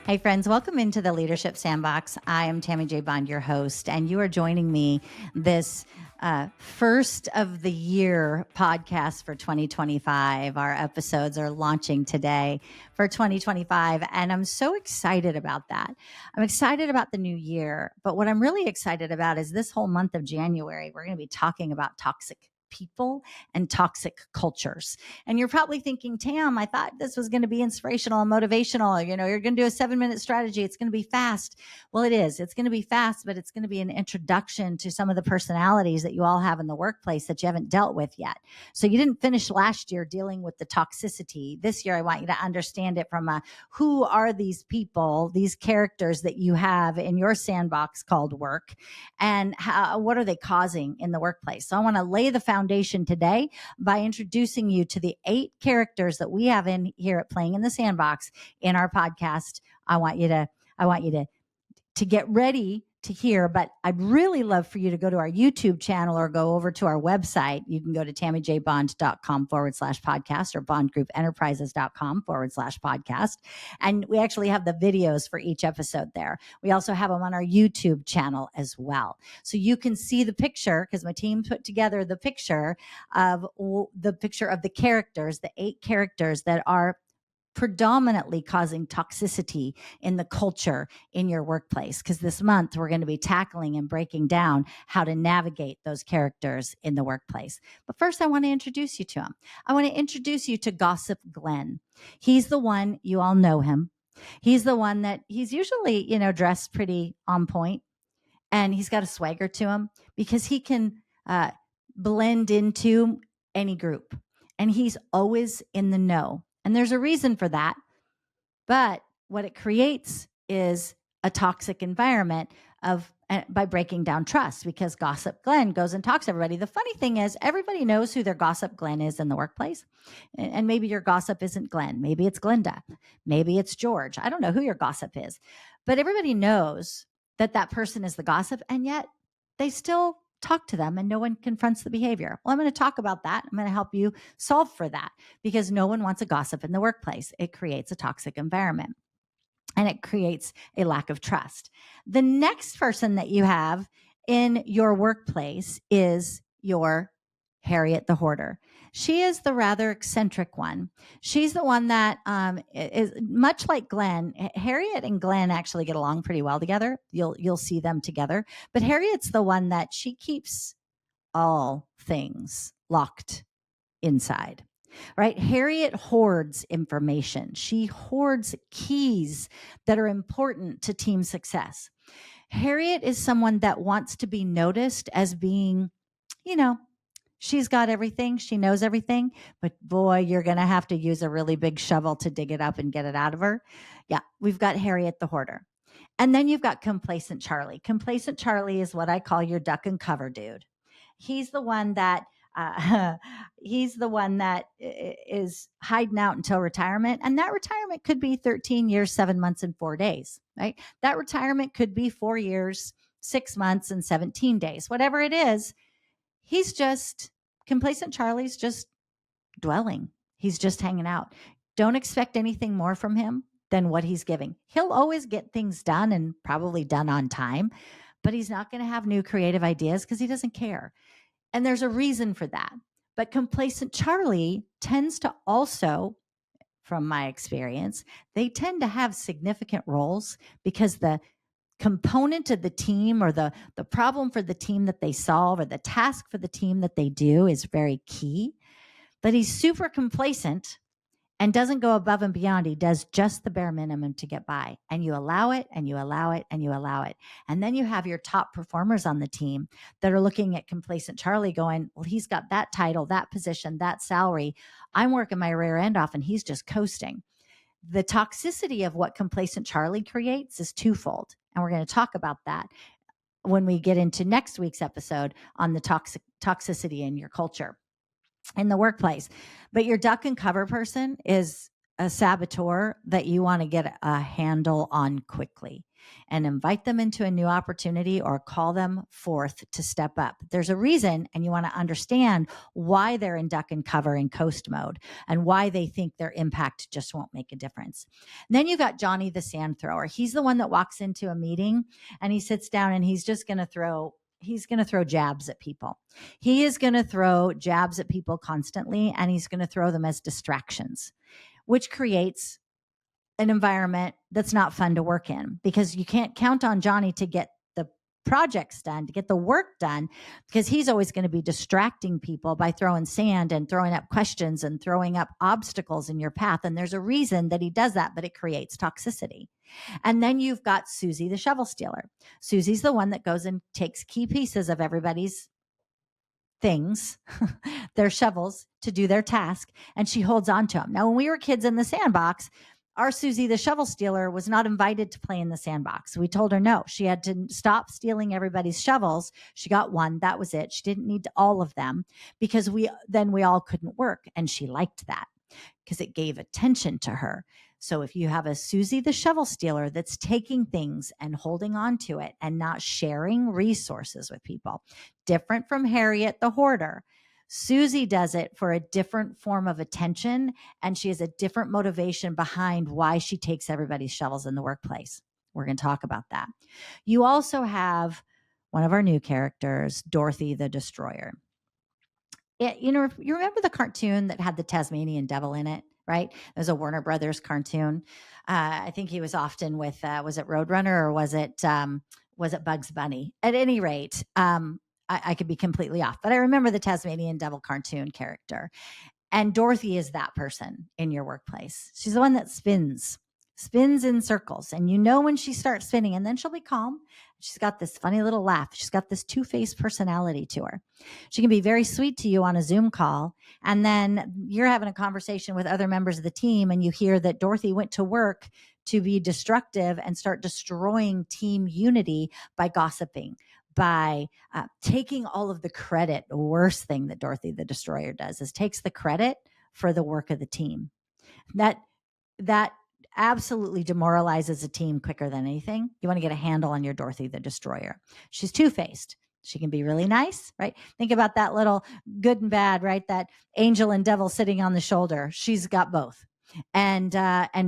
Hey, friends, welcome into the Leadership Sandbox. I am Tammy J. Bond, your host, and you are joining me this first of the year podcast for 2025. Our episodes are launching today for 2025, and I'm so excited about that. I'm excited about the new year, but what I'm really excited about is this whole month of January, we're going to be talking about toxic people and toxic cultures. And you're probably thinking, Tam, I thought this was going to be inspirational and motivational. You know, you're going to do a 7-minute strategy. It's going to be fast. Well, it is. It's going to be fast, but it's going to be an introduction to some of the personalities that you all have in the workplace that you haven't dealt with yet. So you didn't finish last year dealing with the toxicity. This year, I want you to understand it from who are these people, these characters that you have in your sandbox called work, and what are they causing in the workplace? So I want to lay the foundation today by introducing you to the 8 characters that we have in here at Playing in the Sandbox in our podcast. I want you to get ready to hear, but I'd really love for you to go to our YouTube channel or go over to our website. You can go to tammyjbond.com/podcast or bondgroupenterprises.com/podcast. And we actually have the videos for each episode there. We also have them on our YouTube channel as well. So you can see the picture, because my team put together the picture of the characters, the 8 characters that are predominantly causing toxicity in the culture in your workplace. Because this month we're going to be tackling and breaking down how to navigate those characters in the workplace. But first, I want to introduce you to him. I want to introduce you to Gossip Glenn. He's the one, you all know him. He's the one that he's usually, dressed pretty on point, and he's got a swagger to him because he can blend into any group, and he's always in the know. And there's a reason for that. But what it creates is a toxic environment by breaking down trust, because Gossip Glenn goes and talks to everybody. The funny thing is, everybody knows who their Gossip Glenn is in the workplace. And maybe your gossip isn't Glenn. Maybe it's Glenda. Maybe it's George. I don't know who your gossip is. But everybody knows that person is the gossip, and yet they still talk to them and no one confronts the behavior. Well, I'm going to talk about that. I'm going to help you solve for that, because no one wants a gossip in the workplace. It creates a toxic environment and it creates a lack of trust. The next person that you have in your workplace is your Harriet the Hoarder. She is the rather eccentric one. She's the one that is much like Glenn. Harriet and Glenn actually get along pretty well together. You'll see them together. But Harriet's the one that she keeps all things locked inside. Right? Harriet hoards information. She hoards keys that are important to team success. Harriet is someone that wants to be noticed as being, she's got everything. She knows everything. But boy, you're going to have to use a really big shovel to dig it up and get it out of her. Yeah, we've got Harriet the Hoarder. And then you've got Complacent Charlie. Complacent Charlie is what I call your duck and cover dude. He's the one that is hiding out until retirement. And that retirement could be 13 years, 7 months, and 4 days, right? That retirement could be 4 years, 6 months, and 17 days. Whatever it is, Complacent Charlie's just dwelling. He's just hanging out. Don't expect anything more from him than what he's giving. He'll always get things done, and probably done on time, but he's not going to have new creative ideas because he doesn't care. And there's a reason for that. But Complacent Charlie tends to also, from my experience, they tend to have significant roles because the component of the team, or the problem for the team that they solve, or the task for the team that they do, is very key. But he's super complacent and doesn't go above and beyond. He does just the bare minimum to get by. And you allow it, and you allow it, and you allow it. And then you have your top performers on the team that are looking at Complacent Charlie going, well, he's got that title, that position, that salary. I'm working my rear end off, and he's just coasting. The toxicity of what Complacent Charlie creates is twofold. And we're going to talk about that when we get into next week's episode on the toxicity in your culture in the workplace. But your duck and cover person is a saboteur that you want to get a handle on quickly. and invite them into a new opportunity or call them forth to step up. There's a reason, and you want to understand why they're in duck and cover and coast mode and why they think their impact just won't make a difference. And then you got Johnny the sand thrower. He's the one that walks into a meeting and he sits down and he's just going to throw jabs at people. He is going to throw jabs at people constantly, and he's going to throw them as distractions, which creates an environment that's not fun to work in, because you can't count on Johnny to get the projects done, to get the work done, because he's always going to be distracting people by throwing sand and throwing up questions and throwing up obstacles in your path. And there's a reason that he does that, but it creates toxicity. And then you've got Susie the Shovel Stealer. Susie's the one that goes and takes key pieces of everybody's things, their shovels, to do their task, and she holds on to them. Now, when we were kids in the sandbox, our Susie the Shovel Stealer was not invited to play in the sandbox. We told her no. She had to stop stealing everybody's shovels. She got one. That was it. She didn't need all of them, because we all couldn't work. And she liked that because it gave attention to her. So if you have a Susie the Shovel Stealer that's taking things and holding on to it and not sharing resources with people, different from Harriet the Hoarder, Susie does it for a different form of attention, and she has a different motivation behind why she takes everybody's shovels in the workplace. We're going to talk about that. You also have one of our new characters, Dorothy the Destroyer. You remember the cartoon that had the Tasmanian devil in it, right? It was a Warner Brothers cartoon. I think he was often with, was it Roadrunner or was it Bugs Bunny? At any rate, I could be completely off, but I remember the Tasmanian devil cartoon character. And Dorothy is that person in your workplace. She's the one that spins in circles. And when she starts spinning, and then she'll be calm. She's got this funny little laugh. She's got this two-faced personality to her. She can be very sweet to you on a Zoom call. And then you're having a conversation with other members of the team, and you hear that Dorothy went to work to be destructive and start destroying team unity by gossiping, by taking all of the credit. The worst thing that Dorothy the Destroyer does is takes the credit for the work of the team. That absolutely demoralizes a team quicker than anything. You want to get a handle on your Dorothy the Destroyer. She's two-faced. She can be really nice, right? Think about that little good and bad, right? That angel and devil sitting on the shoulder. She's got both. And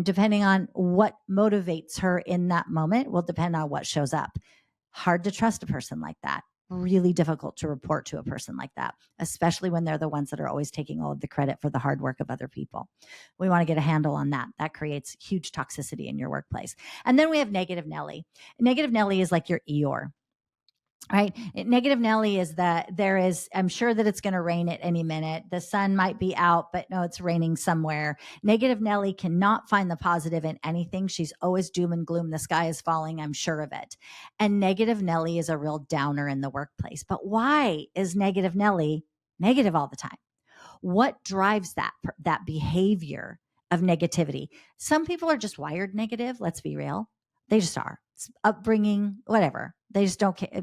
depending on what motivates her in that moment will depend on what shows up. Hard to trust a person like that. Really difficult to report to a person like that, especially when they're the ones that are always taking all of the credit for the hard work of other people. We want to get a handle on that. That creates huge toxicity in your workplace. And then we have Negative Nelly. Negative Nelly is like your Eeyore. Right. Negative Nelly is that I'm sure that it's going to rain at any minute. The sun might be out, but no, it's raining somewhere. Negative Nelly cannot find the positive in anything. She's always doom and gloom. The sky is falling. I'm sure of it. And Negative Nelly is a real downer in the workplace. But why is Negative Nelly negative all the time? What drives that behavior of negativity? Some people are just wired negative. Let's be real. They just are. It's upbringing, whatever. They just don't care.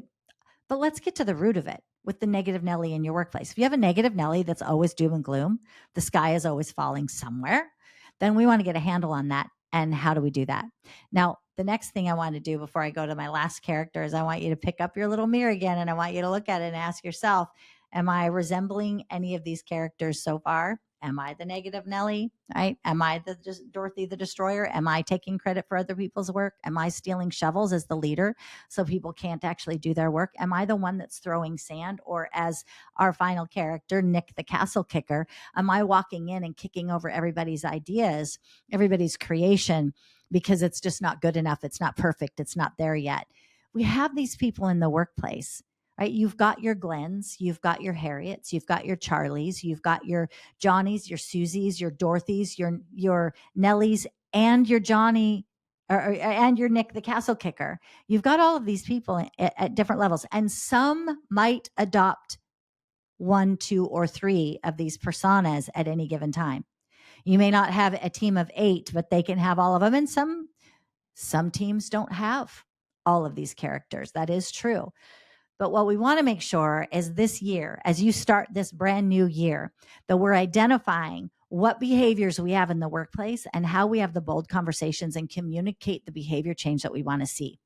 But let's get to the root of it with the Negative Nelly in your workplace. If you have a Negative Nelly that's always doom and gloom, the sky is always falling somewhere, then we want to get a handle on that. And how do we do that? Now, the next thing I want to do before I go to my last character is I want you to pick up your little mirror again, and I want you to look at it and ask yourself, am I resembling any of these characters so far? Am I the Negative Nelly? Right? Am I the Dorothy the Destroyer? Am I taking credit for other people's work? Am I stealing shovels as the leader so people can't actually do their work? Am I the one that's throwing sand? Or as our final character, Nick the Castle Kicker, am I walking in and kicking over everybody's ideas, everybody's creation, because it's just not good enough? It's not perfect. It's not there yet. We have these people in the workplace. Right? You've got your Glens, you've got your Harriets, you've got your Charlies, you've got your Johnnies, your Susies, your Dorothys, your Nellies, and your Johnny, and your Nick the Castle Kicker. You've got all of these people at different levels, and some might adopt 1, 2, or 3 of these personas at any given time. You may not have a team of 8, but they can have all of them, and some teams don't have all of these characters. That is true. But what we want to make sure is this year, as you start this brand new year, that we're identifying what behaviors we have in the workplace and how we have the bold conversations and communicate the behavior change that we want to see.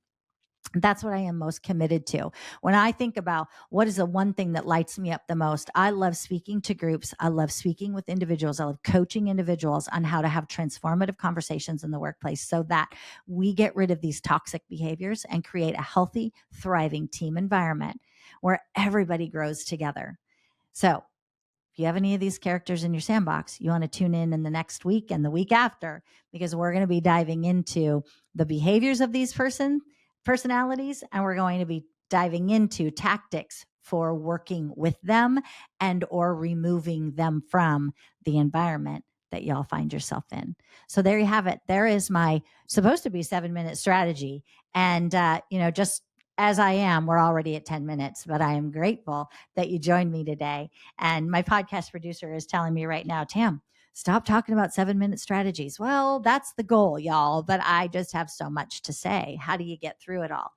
That's what I am most committed to. When I think about what is the one thing that lights me up the most, I love speaking to groups. I love speaking with individuals. I love coaching individuals on how to have transformative conversations in the workplace so that we get rid of these toxic behaviors and create a healthy, thriving team environment where everybody grows together. So if you have any of these characters in your sandbox, you want to tune in the next week and the week after, because we're going to be diving into the behaviors of these personalities, and we're going to be diving into tactics for working with them and or removing them from the environment that y'all find yourself in. So there you have it. There is my supposed to be 7-minute strategy. And, just as I am, we're already at 10 minutes, but I am grateful that you joined me today. And my podcast producer is telling me right now, Tam, stop talking about 7-minute strategies. Well, that's the goal, y'all. But I just have so much to say. How do you get through it all?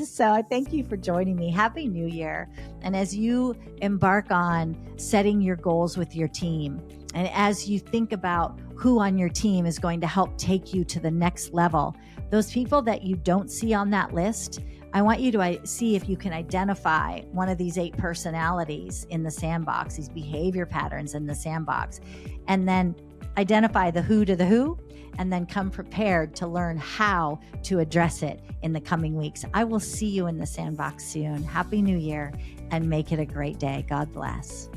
So I thank you for joining me. Happy New Year. And as you embark on setting your goals with your team, and as you think about who on your team is going to help take you to the next level, those people that you don't see on that list, I want you to see if you can identify one of these 8 personalities in the sandbox, these behavior patterns in the sandbox, and then identify the who to the who, and then come prepared to learn how to address it in the coming weeks. I will see you in the sandbox soon. Happy New Year, and make it a great day. God bless.